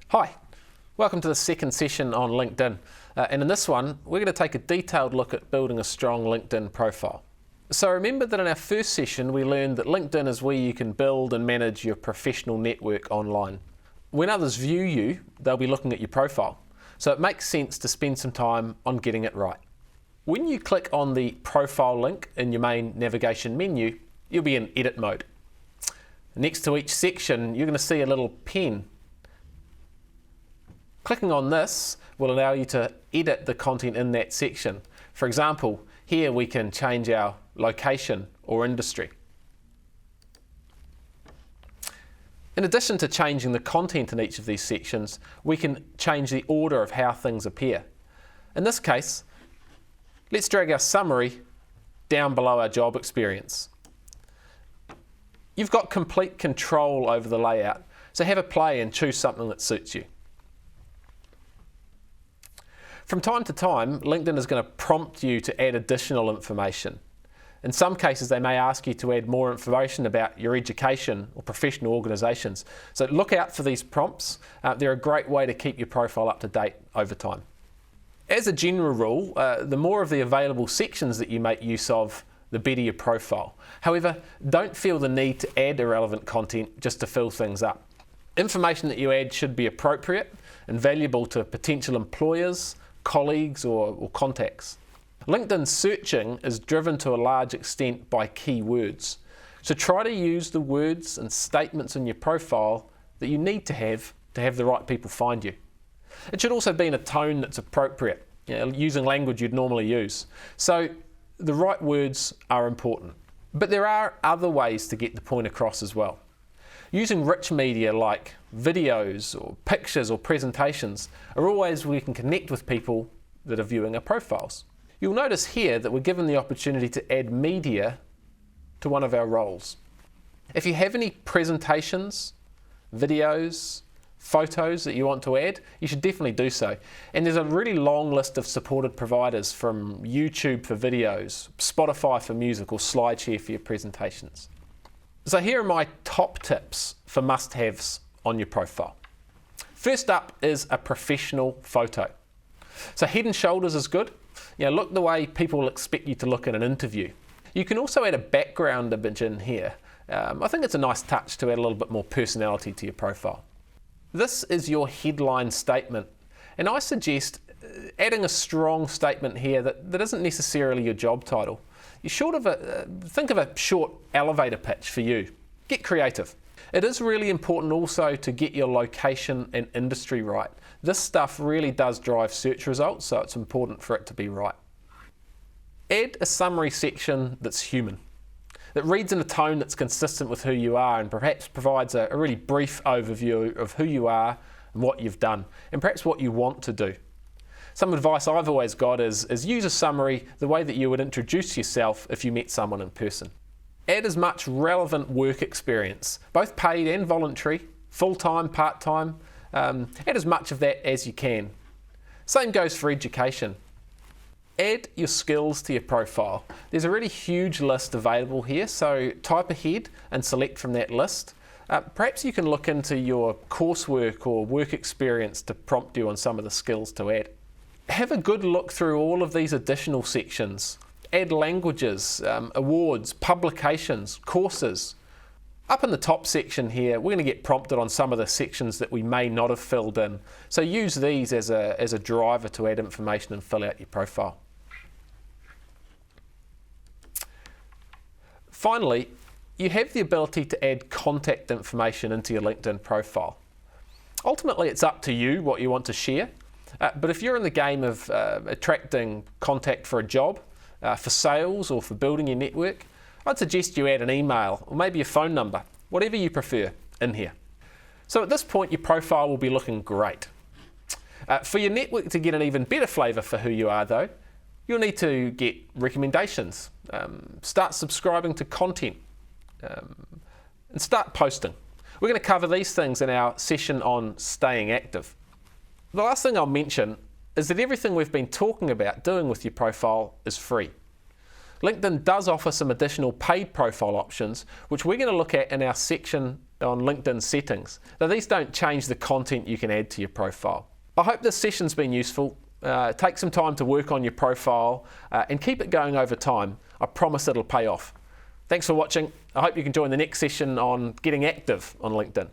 Hi, welcome to the second session on LinkedIn. And in this one, we're going to take a detailed look at building a strong LinkedIn profile. So remember that in our first session, we learned that LinkedIn is where you can build and manage your professional network online. When others view you, they'll be looking at your profile. So it makes sense to spend some time on getting it right. When you click on the profile link in your main navigation menu, you'll be in edit mode. Next to each section, you're going to see a little pen. Clicking on this will allow you to edit the content in that section. For example, here we can change our location or industry. In addition to changing the content in each of these sections, we can change the order of how things appear. In this case, let's drag our summary down below our job experience. You've got complete control over the layout, so have a play and choose something that suits you. From time to time, LinkedIn is going to prompt you to add additional information. In some cases, they may ask you to add more information about your education or professional organisations. So look out for these prompts. They're a great way to keep your profile up to date over time. As a general rule, the more of the available sections that you make use of, the better your profile. However, don't feel the need to add irrelevant content just to fill things up. Information that you add should be appropriate and valuable to potential employers, colleagues or contacts. LinkedIn searching is driven to a large extent by keywords. So try to use the words and statements in your profile that you need to have the right people find you. It should also be in a tone that's appropriate, using language you'd normally use. So the right words are important. But there are other ways to get the point across as well. Using rich media like videos or pictures or presentations are all ways we can connect with people that are viewing our profiles. You'll notice here that we're given the opportunity to add media to one of our roles. If you have any presentations, videos, photos that you want to add, you should definitely do so. And there's a really long list of supported providers, from YouTube for videos, Spotify for music, or SlideShare for your presentations. So here are my top tips for must-haves on your profile. First up is a professional photo. So head and shoulders is good. Look the way people will expect you to look in an interview. You can also add a background image in here. I think it's a nice touch to add a little bit more personality to your profile. This is your headline statement, and I suggest adding a strong statement here that isn't necessarily your job title. Think of a short elevator pitch for you. Get creative. It is really important also to get your location and industry right. This stuff really does drive search results, so it's important for it to be right. Add a summary section that's human, that reads in a tone that's consistent with who you are, and perhaps provides a really brief overview of who you are and what you've done, and perhaps what you want to do. Some advice I've always got is use a summary the way that you would introduce yourself if you met someone in person. Add as much relevant work experience, both paid and voluntary, full-time, part-time. Add as much of that as you can. Same goes for education. Add your skills to your profile. There's a really huge list available here, so type ahead and select from that list. Perhaps you can look into your coursework or work experience to prompt you on some of the skills to add. Have a good look through all of these additional sections. Add languages, awards, publications, courses. Up in the top section here, we're going to get prompted on some of the sections that we may not have filled in. So use these as a driver to add information and fill out your profile. Finally, you have the ability to add contact information into your LinkedIn profile. Ultimately, it's up to you what you want to share. But if you're in the game of attracting contact for a job, for sales, or for building your network, I'd suggest you add an email or maybe a phone number, whatever you prefer, in here. So at this point, your profile will be looking great. For your network to get an even better flavour for who you are, though, you'll need to get recommendations, start subscribing to content, and start posting. We're going to cover these things in our session on staying active. The last thing I'll mention is that everything we've been talking about doing with your profile is free. LinkedIn does offer some additional paid profile options, which we're going to look at in our section on LinkedIn settings. Now, these don't change the content you can add to your profile. I hope this session's been useful. Take some time to work on your profile and keep it going over time. I promise it'll pay off. Thanks for watching. I hope you can join the next session on getting active on LinkedIn.